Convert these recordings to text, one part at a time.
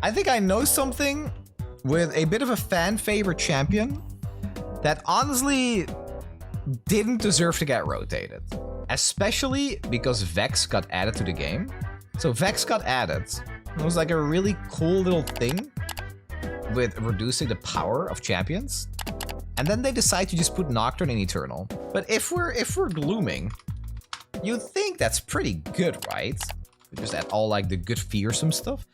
I think I know something with a bit of a fan favorite champion that honestly didn't deserve to get rotated. Especially because Vex got added to the game. So Vex got added. It was like a really cool little thing with reducing the power of champions. And then they decide to just put Nocturne in Eternal. But if we're glooming, you'd think that's pretty good, right? We just add all like the good fearsome stuff.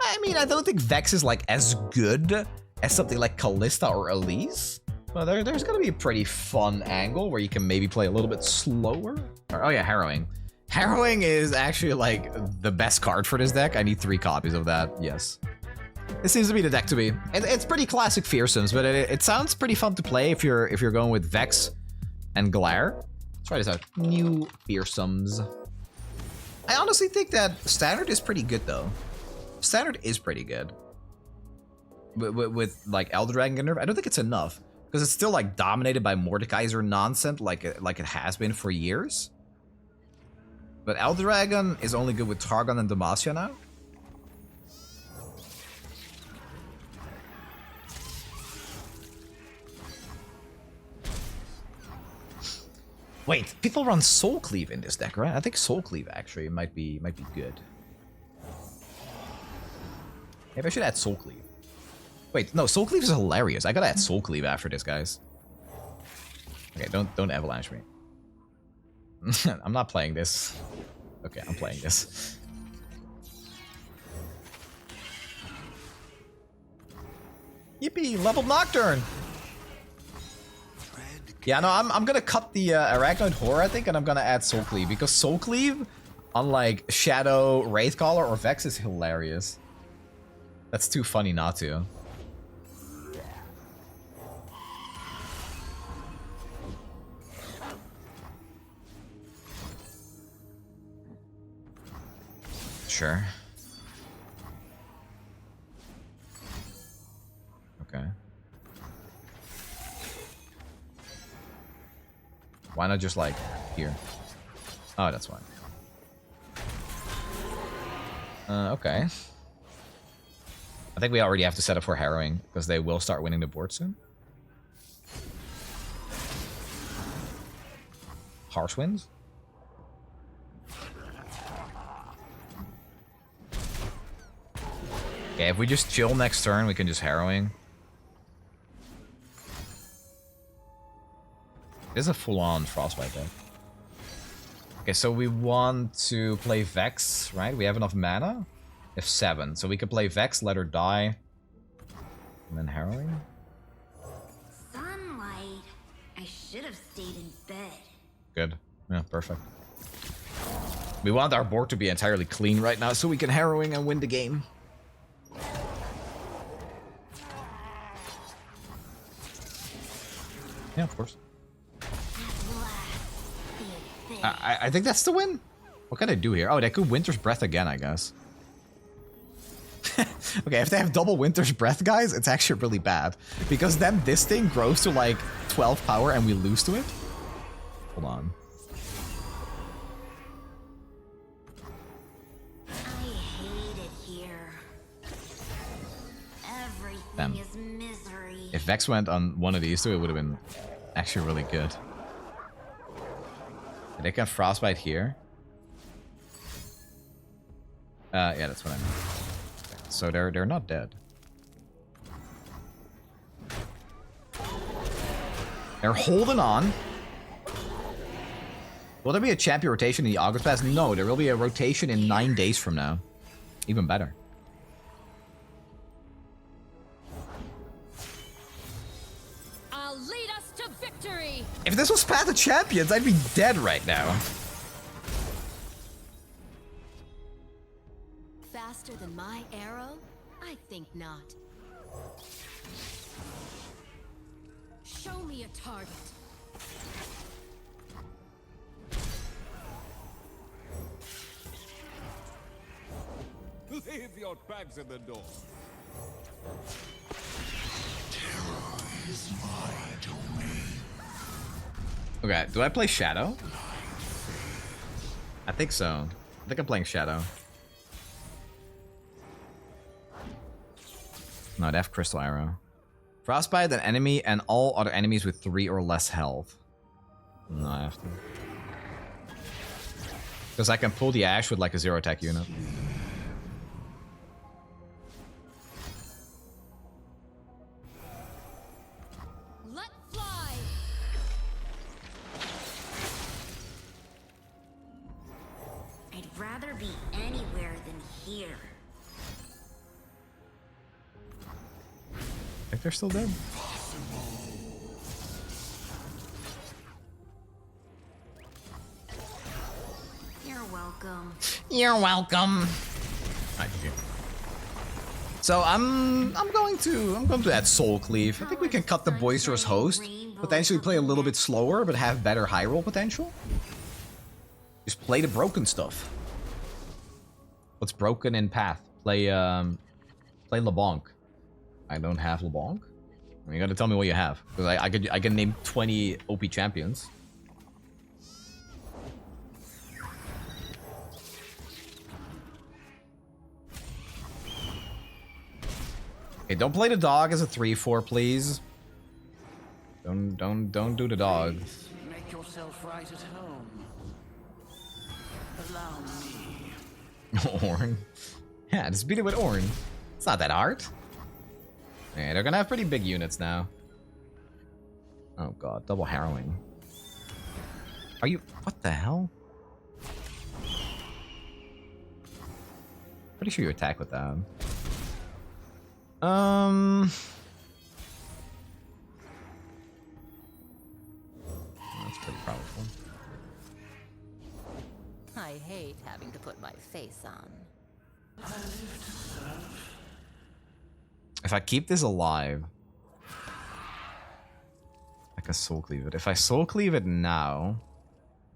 I mean, I don't think Vex is like as good as something like Callista or Elise. But there's gonna be a pretty fun angle where you can maybe play a little bit slower. Oh yeah, Harrowing. Harrowing is actually like the best card for this deck. I need 3 copies of that, yes. It seems to be the deck to be. It's pretty classic Fearsomes, but it sounds pretty fun to play if you're going with Vex and Glare. Let's try this out. New Fearsomes. I honestly think that Standard is pretty good though. Standard is pretty good. With like Elder Dragon Nerf, I don't think it's enough. Because it's still like dominated by Mordekaiser nonsense like it has been for years. But Elder Dragon is only good with Targon and Demacia now. Wait, people run Soul Cleave in this deck, right? I think Soul Cleave actually might be good. Maybe I should add Soul Cleave. Wait, no, Soul Cleave is hilarious. I gotta add Soul Cleave after this, guys. Okay, don't avalanche me. I'm not playing this. Okay, I'm playing this. Yippee, leveled Nocturne! Yeah, no, I'm gonna cut the Arachnoid Horror, I think, and I'm gonna add Soul Cleave, because Soul Cleave, unlike Shadow, Wraithcaller, or Vex, is hilarious. That's too funny not to. Sure. Okay. Why not just like here? Oh, that's fine. Okay. I think we already have to set up for Harrowing because they will start winning the board soon. Harsh Winds? Okay, if we just chill next turn, we can just Harrowing. This is a full-on Frostbite deck. Okay, so we want to play Vex, right? We have enough mana? We have 7, so we could play Vex, let her die, and then Harrowing. Sunlight. I should have stayed in bed. Good. Yeah, perfect. We want our board to be entirely clean right now so we can Harrowing and win the game. Yeah, of course. I think that's the win. What can I do here? Oh, they could Winter's Breath again, I guess. Okay, if they have double Winter's Breath, guys, it's actually really bad. Because then this thing grows to like 12 power and we lose to it. Hold on. I hate it here. Everything Damn. is misery. If Vex went on one of these two, it would have been actually really good. They can Frostbite here. Yeah, that's what I mean. So they're not dead. They're holding on. Will there be a champion rotation in the August Pass? No, there will be a rotation in 9 days from now. Even better. I'll lead us to victory. If this was Path of Champions, I'd be dead right now. Faster than my arrow? I think not. Show me a target. Leave your bags in the door. Terror is my domain. Okay, do I play Shadow? I think so. I think I'm playing Shadow. No, they have Crystal Arrow. Frostbite an enemy and all other enemies with 3 or less health. No, I have to. Because I can pull the Ash with like a 0 attack unit. Let fly. I'd rather be anywhere than here. I think they're still dead. You're welcome. You're welcome. Thank you. So I'm going to add Soul Cleave. I think we can cut the Boisterous Host, potentially play a little bit slower, but have better high roll potential. Just play the broken stuff. What's broken in Path? Play LeBlanc. I don't have LeBlanc. You gotta tell me what you have, because I can name 20 OP champions. Okay, don't play the dog as a 3/4, please. Don't do the dog. Make yourself right at home. Allow me. Ornn. Yeah, just beat it with Ornn. It's not that hard. Yeah, they're gonna have pretty big units now. Oh god, double harrowing. Are you... what the hell? Pretty sure you attack with that. That's pretty powerful. I hate having to put my face on. If I keep this alive, I can soul cleave it. If I soul cleave it now,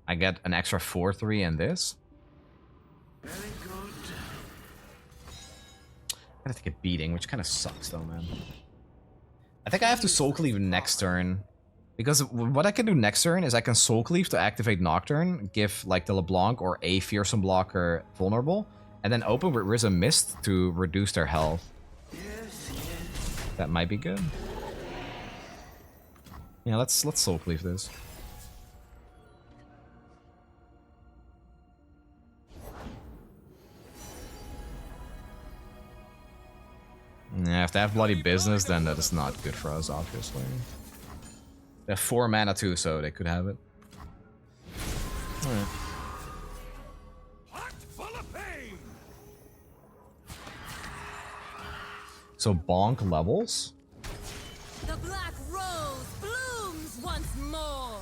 I get an extra 4/3 and this. Very good. I gotta take a beating, which kind of sucks though, man. I think I have to soul cleave next turn. Because what I can do next turn is I can soul cleave to activate Nocturne, give like the LeBlanc or a Fearsome blocker vulnerable, and then open with Risen Mist to reduce their health. That might be good. Yeah, let's soul cleave this. Yeah, if they have bloody business, then that is not good for us, obviously. They have 4 mana too, so they could have it. Alright. So bonk levels? The black rose blooms once more.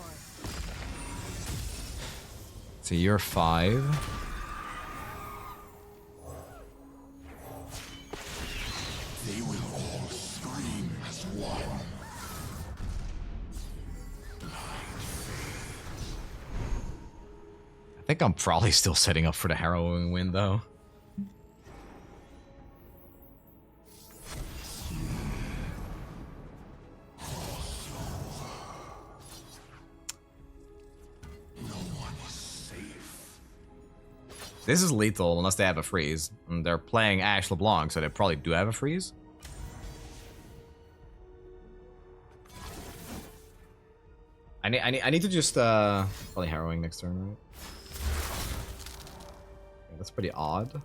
So year 5. They will all scream as one. I think I'm probably still setting up for the harrowing win though. This is lethal unless they have a freeze. And they're playing Ashe LeBlanc, so they probably do have a freeze. I need to just probably harrowing next turn, right? Yeah, that's pretty odd.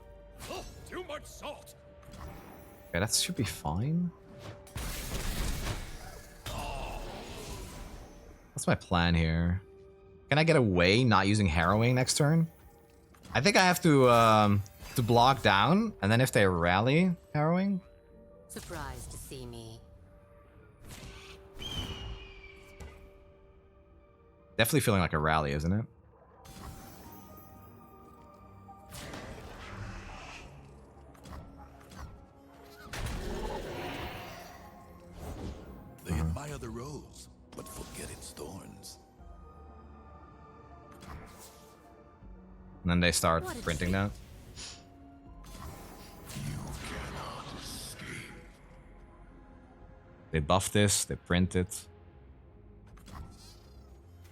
Oh, too much salt. Okay, that should be fine. What's my plan here? Can I get away not using harrowing next turn? I think I have to block down, and then if they rally, harrowing. Surprised to see me. Definitely feeling like a rally, isn't it? They admire the rose, but forget its thorns. And then they start What a printing treat. that. You cannot escape. They buff this, they print it.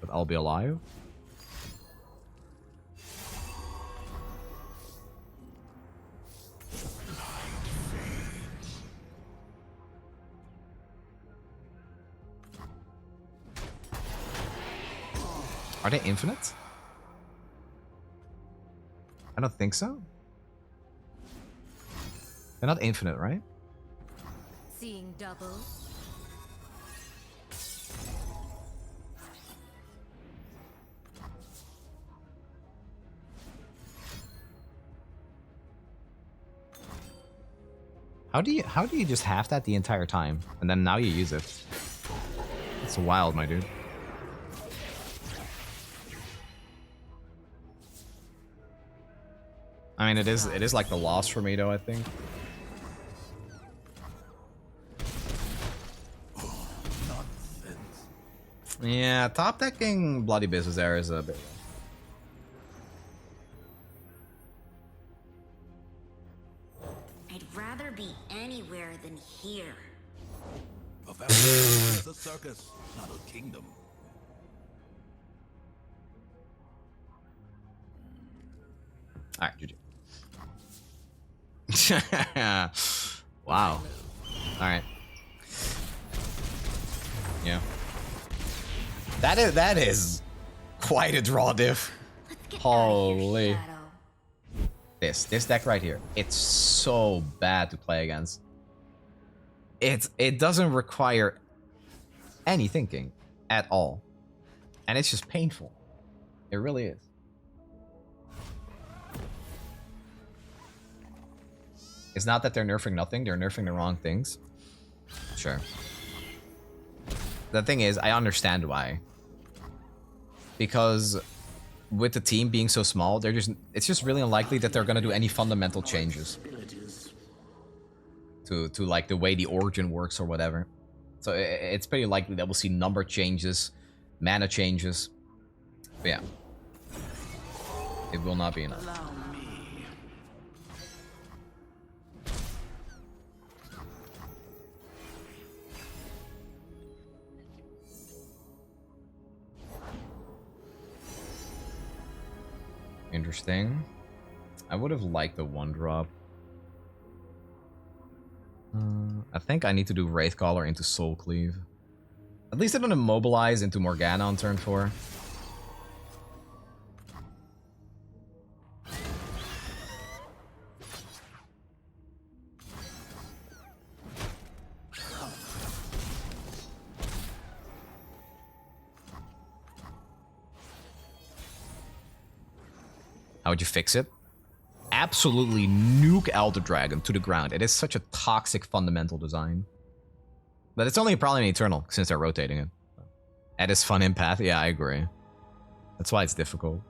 But I'll be alive. Are they infinite? I don't think so. They're not infinite, right? Seeing double. How do you just have that the entire time and then now you use it? It's wild, my dude. I mean, it is like the loss for me though, I think. Yeah, top decking Bloody Business there is a bit. I'd rather be anywhere than here. A family is a circus, not a kingdom. Alright, GG. Wow. Alright. Yeah. That is quite a draw diff. Let's get Holy. out of here, Shadow. This deck right here, it's so bad to play against. It doesn't require any thinking at all. And it's just painful. It really is. It's not that they're nerfing nothing, they're nerfing the wrong things. Sure. The thing is, I understand why. Because with the team being so small, it's just really unlikely that they're gonna do any fundamental changes to like the way the origin works or whatever. So it's pretty likely that we'll see number changes, mana changes. But yeah. It will not be enough. Interesting. I would have liked the 1-drop. I think I need to do Wraithcaller into Soul Cleave. At least I don't immobilize into Morgana on turn 4. How would you fix it? Absolutely nuke Elder Dragon to the ground. It is such a toxic fundamental design. But it's only a problem in Eternal, since they're rotating it. It is fun in Path. Yeah, I agree. That's why it's difficult.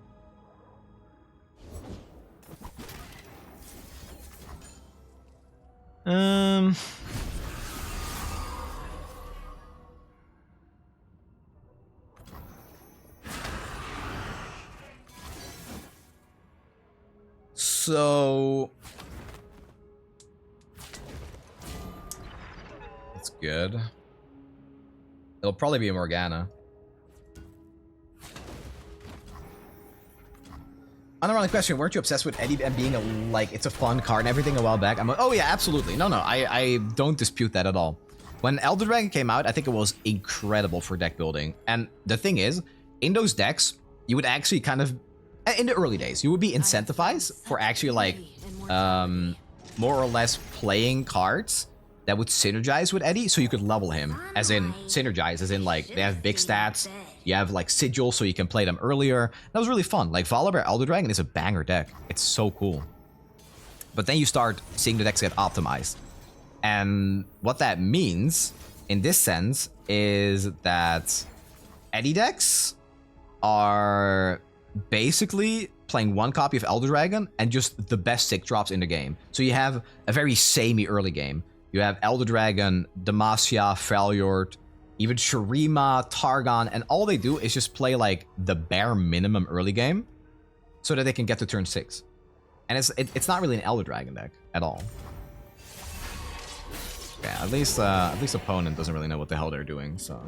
So that's good. It'll probably be a Morgana. Unironic question, weren't you obsessed with Eddie and being like it's a fun card and everything a while back? I'm like, oh yeah, absolutely. No, I don't dispute that at all. When Elder Dragon came out, I think it was incredible for deck building. And the thing is, in those decks, you would actually kind of, in the early days, you would be incentivized for actually like more or less playing cards that would synergize with Eddie, so you could level him, as in synergize, as in like they have big stats, you have like Sigil, so you can play them earlier. That was really fun. Like Volibear Elder Dragon is a banger deck. It's so cool. But then you start seeing the decks get optimized. And what that means, in this sense, is that Eddie decks are basically playing one copy of Elder Dragon and just the best 6 drops in the game. So you have a very samey early game. You have Elder Dragon, Demacia, Freljord, even Shurima, Targon, and all they do is just play like the bare minimum early game so that they can get to turn 6. And it's not really an Elder Dragon deck at all. Yeah, at least opponent doesn't really know what the hell they're doing, so.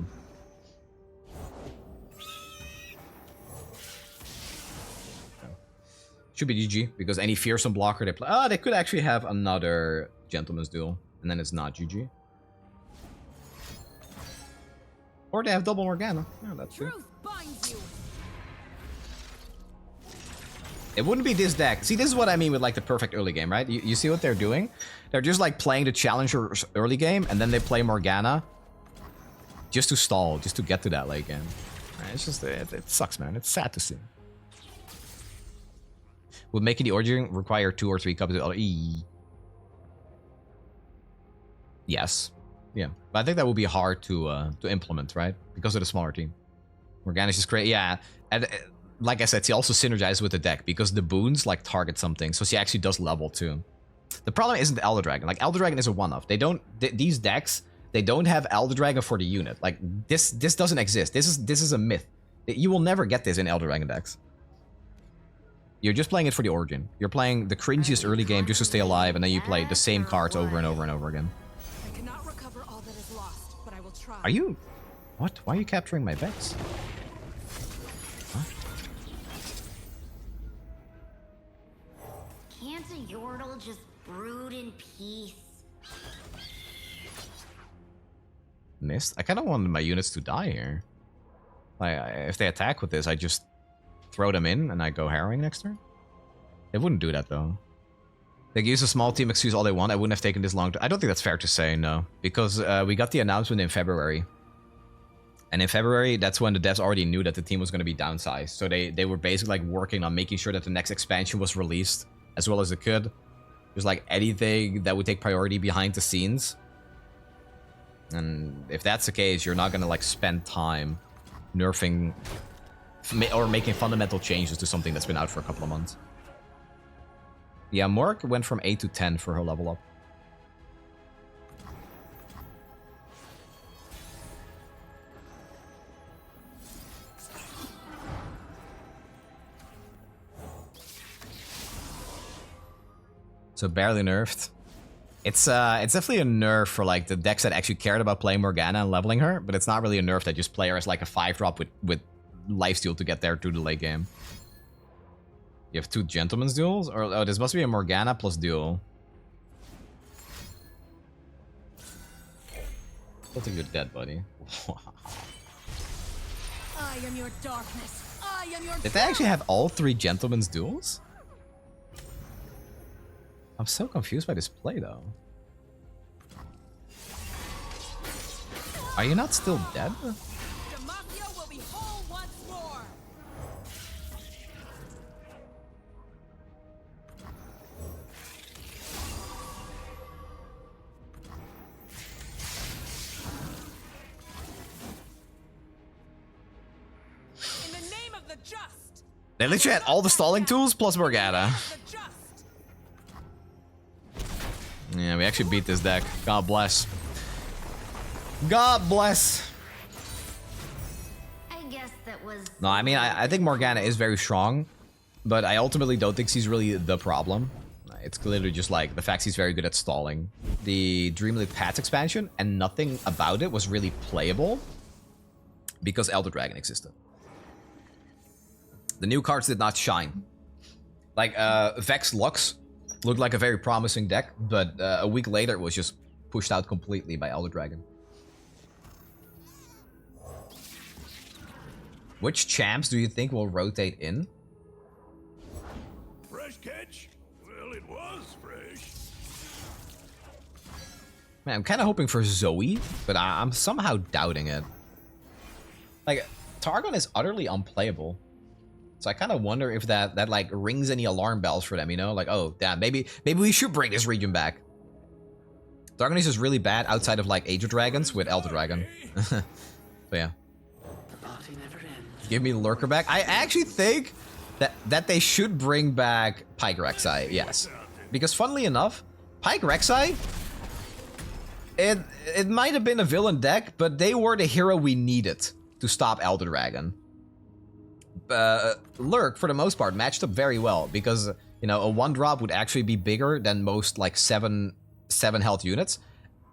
Should be GG, because any Fearsome blocker they play... Oh, they could actually have another Gentleman's Duel, and then it's not GG. Or they have double Morgana. Yeah, that's true. It wouldn't be this deck. See, this is what I mean with like the perfect early game, right? You see what they're doing? They're just like playing the Challenger early game, and then they play Morgana just to stall, just to get to that late game. It's just, it sucks, man. It's sad to see. Would making the Origin require 2 or 3 copies of Yes. Yeah. But I think that would be hard to implement, right? Because of the smaller team. Morgana's just great. Yeah. And like I said, she also synergizes with the deck because the boons like target something. So she actually does level too. The problem isn't the Elder Dragon. Like Elder Dragon is a one-off. They don't these decks, they don't have Elder Dragon for the unit. Like this doesn't exist. This is a myth. You will never get this in Elder Dragon decks. You're just playing it for the origin. You're playing the cringiest early game just to stay alive, and then you play the same cards over and over and over again. I cannot recover all that is lost, but I will try. Are you... What? Why are you capturing my Vex? Huh? Can't a Yordle just brood in peace? Missed? I kind of wanted my units to die here. Like, if they attack with this, I just throw them in and I go harrowing next turn. They wouldn't do that though. They can use a small team excuse all they want. I wouldn't have taken this long. I don't think that's fair to say, no. Because we got the announcement in February. And in February, that's when the devs already knew that the team was going to be downsized. So they were basically like working on making sure that the next expansion was released as well as it could. There's like anything that would take priority behind the scenes. And if that's the case, you're not going to like spend time nerfing or making fundamental changes to something that's been out for a couple of months. Yeah, Mork went from 8 to 10 for her level up. So barely nerfed. It's definitely a nerf for like the decks that actually cared about playing Morgana and leveling her, but it's not really a nerf that just play her as like a 5-drop with lifesteal to get there through the late game. You have 2 Gentleman's Duels? Or oh, this must be a Morgana plus duel. I think you're dead, buddy. I am your darkness. I am your Did they actually have all 3 Gentleman's Duels? I'm so confused by this play, though. Are you not still dead? Demacia will be whole once more. In the name of the just. They literally had all the stalling tools plus Morgana. The just. Yeah, we actually beat this deck. God bless. God bless. I guess that was... No, I mean, I think Morgana is very strong, but I ultimately don't think she's really the problem. It's literally just like the fact she's very good at stalling. The Dreamlit Paths expansion and nothing about it was really playable because Elder Dragon existed. The new cards did not shine. Like, Vex Lux looked like a very promising deck, but a week later it was just pushed out completely by Elder Dragon. Which champs do you think will rotate in? Fresh catch? Well, it was fresh. Man, I'm kind of hoping for Zoe, but I'm somehow doubting it. Like, Targon is utterly unplayable. So I kind of wonder if that like rings any alarm bells for them, you know? Like, oh, damn, maybe we should bring this region back. Targon is just really bad outside of like Age of Dragons with Elder Dragon. So yeah. Give me Lurker back. I actually think that they should bring back Pike Rek'Sai, yes. Because funnily enough, Pike Rek'Sai, it might have been a villain deck, but they were the hero we needed to stop Elder Dragon. Lurk, for the most part, matched up very well because, you know, a 1-drop would actually be bigger than most, like, 7 health units.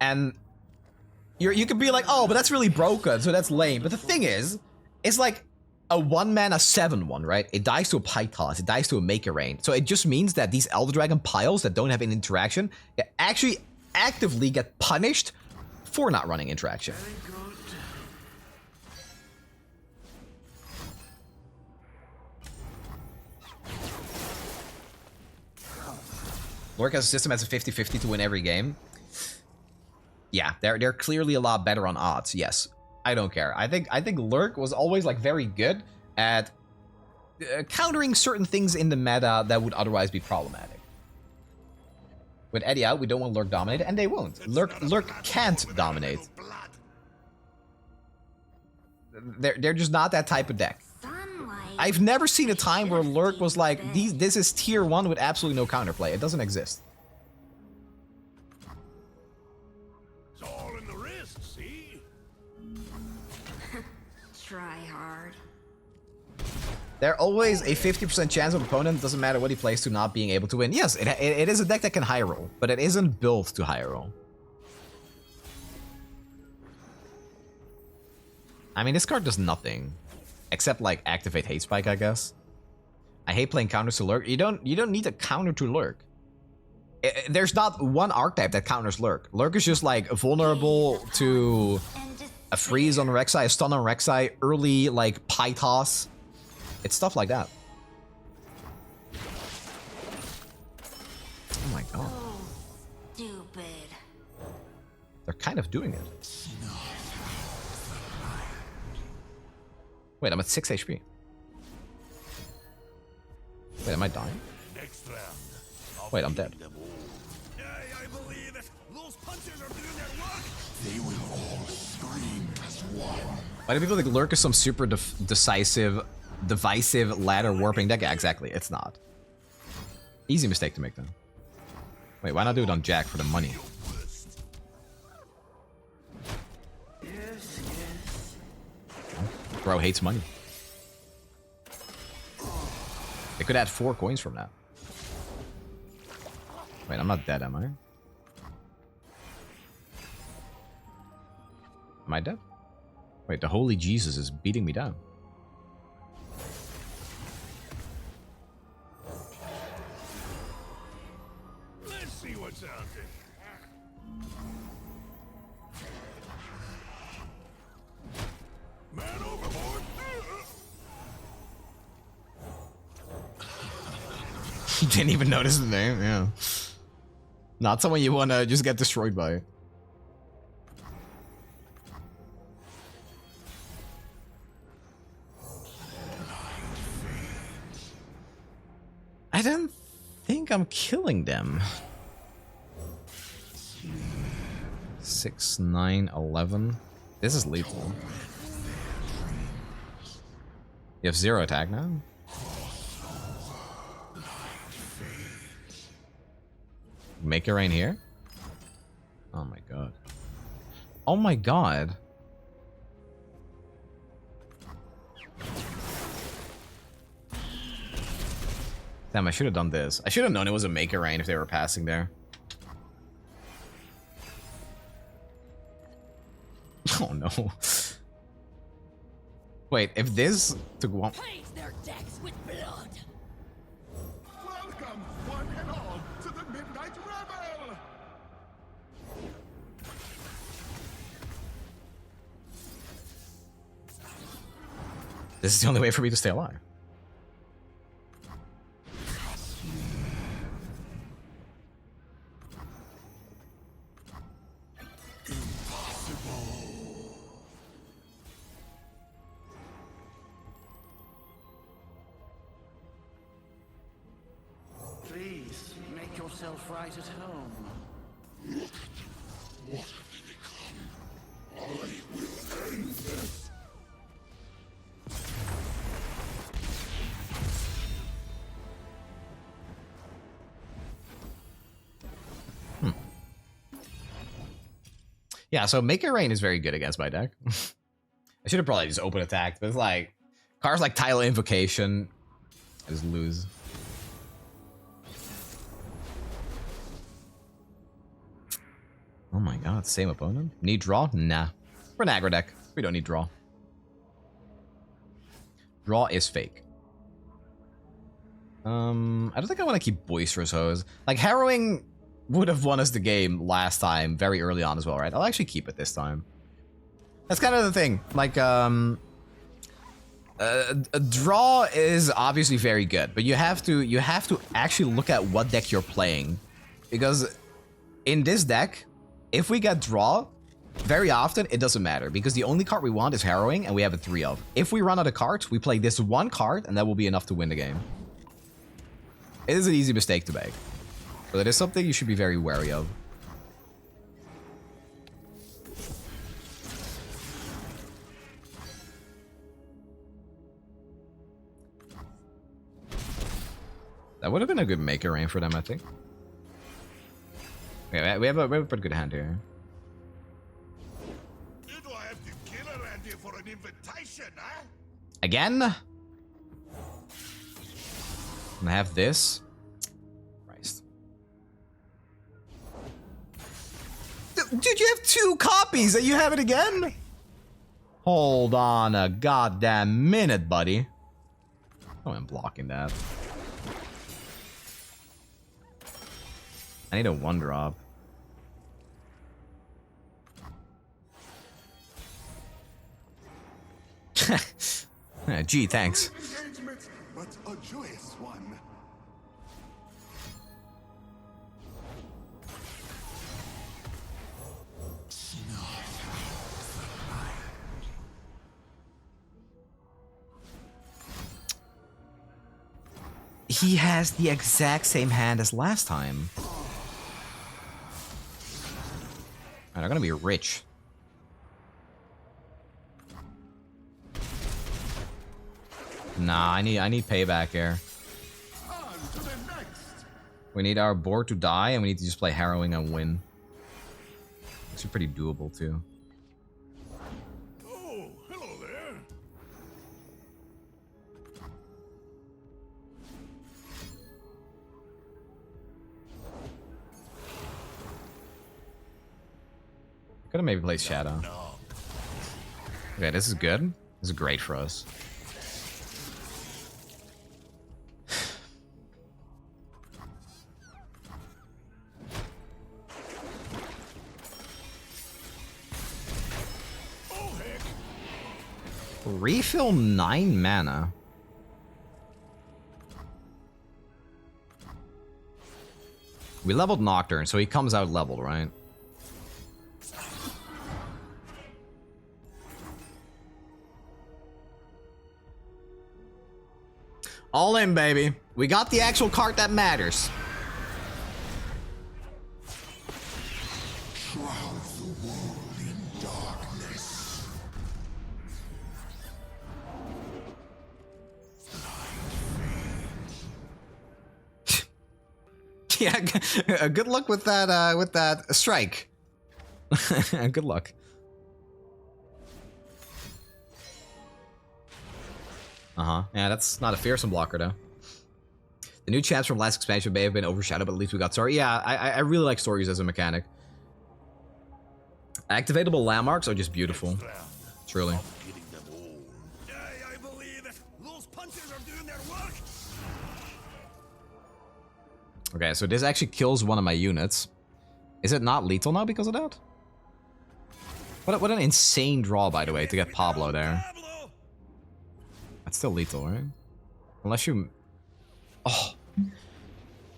And you could be like, oh, but that's really broken, so that's lame. But the thing is, it's like a 1-mana 7/1, right? It dies to a Pythos, it dies to a Maker Rain. So it just means that these Elder Dragon piles that don't have an interaction actually actively get punished for not running interaction. Lurk as a system has a 50-50 to win every game. Yeah, they're clearly a lot better on odds. Yes, I don't care. I think Lurk was always like very good at countering certain things in the meta that would otherwise be problematic. With Eddie out, we don't want Lurk dominated, and they won't. Lurk can't dominate. They're just not that type of deck. Sunlight. I've never seen a time where Lurk was like, this is tier 1 with absolutely no counterplay. It doesn't exist. It's all in the wrist, see? Try hard. They're always a 50% chance of opponent, doesn't matter what he plays, to not being able to win. Yes, it is a deck that can high roll, but it isn't built to high roll. I mean, this card does nothing. Except, like, activate Hate Spike, I guess. I hate playing counters to Lurk. You don't need a counter to Lurk. There's not one archetype that counters Lurk. Lurk is just, like, vulnerable to a freeze on Rek'Sai, a stun on Rek'Sai, early, like, pie toss. It's stuff like that. Oh my god. Oh, stupid. They're kind of doing it. Wait, I'm at 6 HP. Wait, am I dying? Next round. Wait, I'm dead. I believe it. Those punches are doing their work. They will all scream as one. Why do people think Lurk is some super divisive ladder warping deck? Yeah, exactly. It's not. Easy mistake to make, though. Wait, why not do it on Jack for the money? Bro hates money. They could add 4 coins from that. Wait, I'm not dead, am I? Am I dead? Wait, the Holy Jesus is beating me down. Let's see what's out there. Man overboard. You didn't even notice the name, yeah. Not someone you want to just get destroyed by. I don't think I'm killing them. 6, 9, 11. This is lethal. You have 0 attack now? Make it rain here? Oh my god. Oh my god. Damn, I should have done this. I should have known it was a make it rain if they were passing there. Oh no. Wait, if this took one... Paint their decks with blood. Welcome, one and all, to the Midnight Rebel! This is the only way for me to stay alive. Please, make yourself right at home. What have they become? I will end this! Yeah, so Make It Rain is very good against my deck. I should have probably just open attacked, but it's like cards like Tile Invocation. I just lose. Oh my god, same opponent? Need draw? Nah. We're an aggro deck. We don't need draw. Draw is fake. I don't think I want to keep Boisterous Hose. Like, Harrowing would have won us the game last time very early on as well, right? I'll actually keep it this time. That's kind of the thing. Like, a draw is obviously very good, but you have to actually look at what deck you're playing Because in this deck, if we get draw, very often it doesn't matter. Because the only card we want is Harrowing, and we have a 3 of. If we run out of cards, we play this one card, and that will be enough to win the game. It is an easy mistake to make. But it is something you should be very wary of. That would have been a good maker rain for them, I think. Okay, we have a pretty good hand here. Do I have to kill around here for an invitation, huh? Again? And I have this. Christ. Dude, you have 2 copies and you have it again? Hold on a goddamn minute, buddy. Oh, I'm blocking that. I need a 1-drop. Gee, thanks. Engagement, but a joyous one. He has the exact same hand as last time. They're gonna be rich. Nah, I need payback here. On to the next. We need our board to die, and we need to just play Harrowing and win. It's pretty doable too. Oh, hello there. Could have maybe played Shadow. Okay, this is good. This is great for us. Refill 9 mana. We leveled Nocturne, so he comes out leveled, right? All in, baby. We got the actual card that matters. Shroud the world in darkness. Yeah, good luck with that strike. Good luck. Yeah, that's not a fearsome blocker though. The new champs from last expansion may have been overshadowed, but at least we got story. Yeah, I really like stories as a mechanic. Activatable landmarks are just beautiful. Truly. I believe it. Those punches are doing their work. Okay, so this actually kills one of my units. Is it not lethal now because of that? What an insane draw, by the way, to get Pablo there. That's still lethal, right? Unless you... Oh.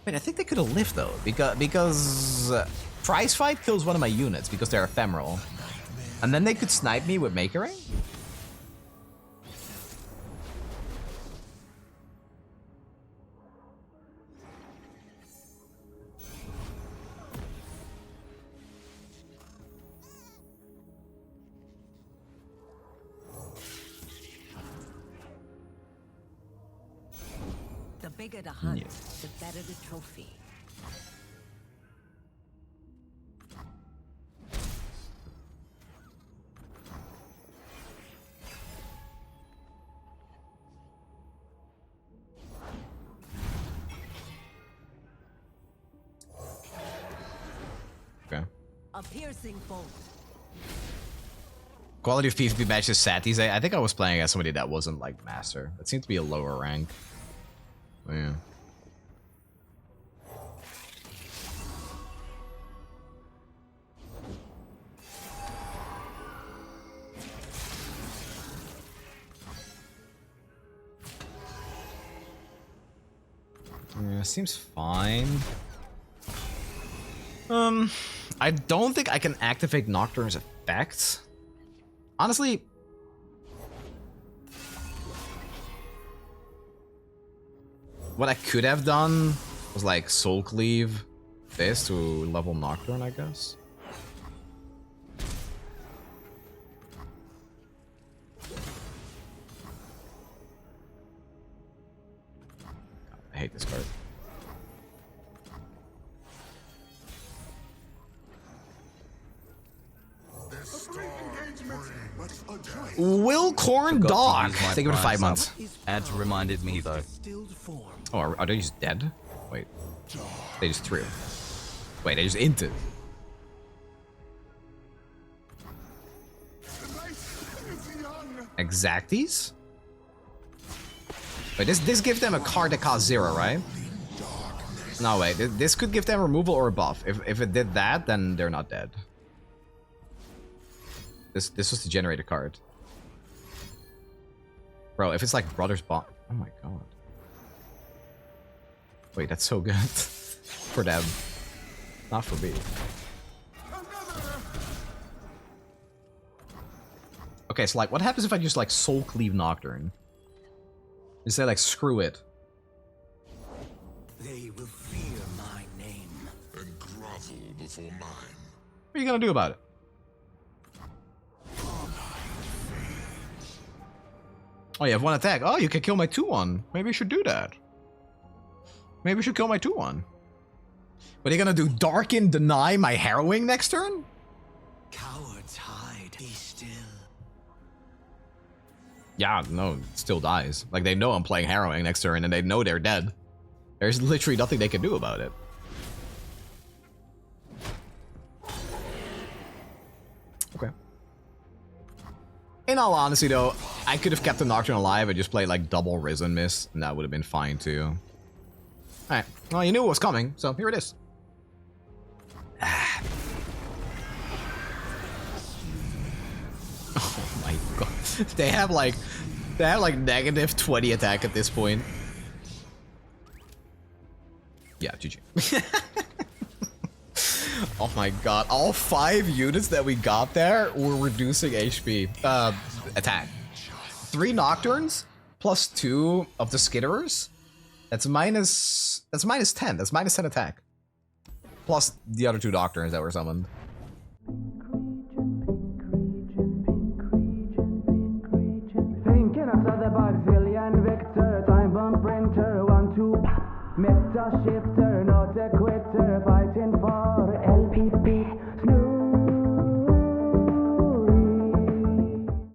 Wait, I think they could have lived, though. Because Prize Fight kills one of my units because they're ephemeral. And then they could snipe me with Makering? The bigger the hunt, Yeah. the better the trophy. Okay. A piercing bolt. Quality of PvP matches Satis. I think I was playing against somebody that wasn't like Master. It seemed to be a lower rank. Oh, yeah. Yeah, seems fine. I don't think I can activate Nocturne's effects. Honestly, what I could have done was like Soul Cleave this to level Nocturne, I guess. I hate this card. Will Corn Dog. Thank you for 5 months. Ads reminded me though. Oh, are they just dead? Wait. They just threw. Wait, they just inted. Exacties? Wait, this gives them a card that costs 0, right? No, wait. This could give them removal or a buff. If it did that, then they're not dead. This was to generate a card. Bro, if it's like Brothers Bond... Oh my god. Wait, that's so good. For them. Not for me. Okay, so like, what happens if I just like Soul Cleave Nocturne? Instead, like, screw it. They will fear my name. And grovel before mine. What are you gonna do about it? Oh, you have 1 attack. Oh, you can kill my 2-1. Maybe you should do that. Maybe you should kill my 2-1. What are you gonna do? Darken, deny my harrowing next turn? Cowards hide. Be still. Yeah, no, it still dies. Like, they know I'm playing harrowing next turn, and they know they're dead. There's literally nothing they can do about it. Okay. In all honesty, though, I could have kept the Nocturne alive and just played, like, double Risen Miss, and that would have been fine, too. Alright, well, you knew it was coming, so here it is. Oh my god. They have like negative 20 attack at this point. Yeah, GG. Oh my god. All 5 units that we got there were reducing HP. Attack. 3 Nocturnes plus 2 of the Skitterers. That's minus 10. That's minus 10 attack. Plus the other 2 Nocturnes that were summoned. Thinking outside the box, Zillion Victor, time bomb printer, 1-2, meta shifter, not a quitter, fighting for LPP.